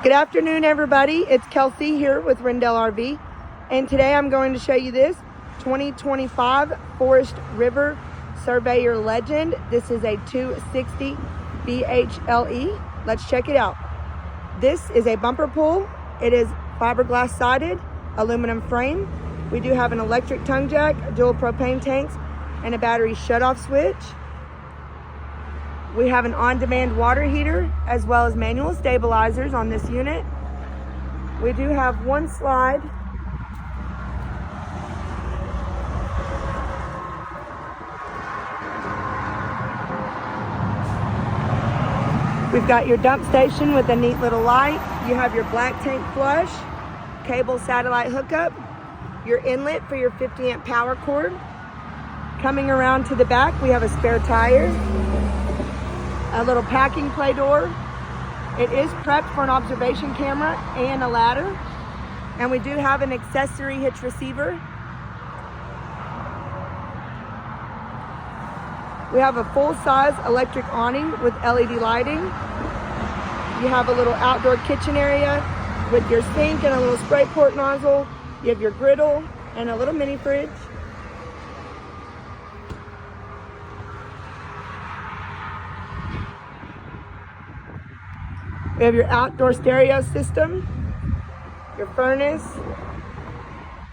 Good afternoon, everybody. It's Kelsey here with Rendell RV, and today I'm going to show you this 2025 Forest River Surveyor Legend. This is a 260 BHLE. Let's check it out. This is a bumper pull. It is fiberglass sided, aluminum frame. We do have an electric tongue jack, dual propane tanks, and a battery shutoff switch. We have an on-demand water heater as well as manual stabilizers on this unit. We do have one slide. We've got your dump station with a neat little light. You have your black tank flush, cable satellite hookup, your inlet for your 50 amp power cord. Coming around to the back, we have a spare tire, a little packing play door. It is prepped for an observation camera and a ladder. And we do have an accessory hitch receiver. We have a full-size electric awning with LED lighting. You have a little outdoor kitchen area with your sink and a little spray port nozzle. You have your griddle and a little mini fridge. We have your outdoor stereo system, your furnace.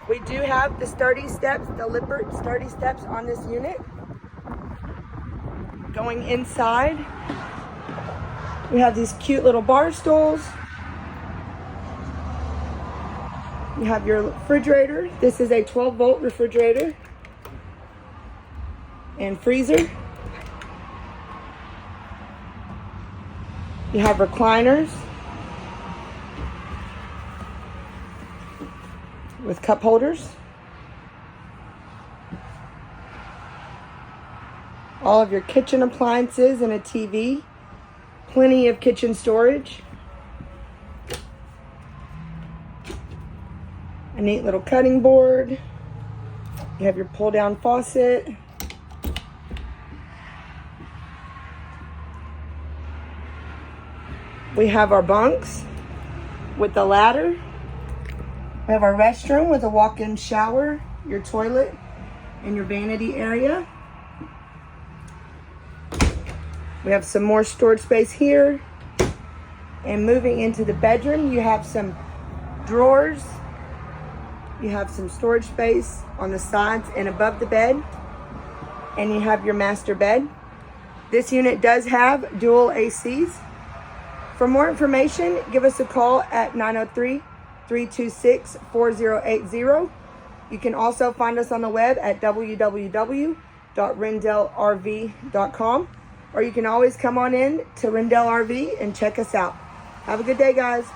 We do have the sturdy steps, the Lippert sturdy steps on this unit. Going inside, we have these cute little bar stools. You have your refrigerator. This is a 12-volt refrigerator and freezer. You have recliners with cup holders. All of your kitchen appliances and a TV. Plenty of kitchen storage. A neat little cutting board. You have your pull-down faucet. We have our bunks with the ladder. We have our restroom with a walk-in shower, your toilet, and your vanity area. We have some more storage space here. And moving into the bedroom, you have some drawers. You have some storage space on the sides and above the bed. And you have your master bed. This unit does have dual ACs. For more information, give us a call at 903-326-4080. You can also find us on the web at www.rendellrv.com, or you can always come on in to Rendell RV and check us out. Have a good day, guys.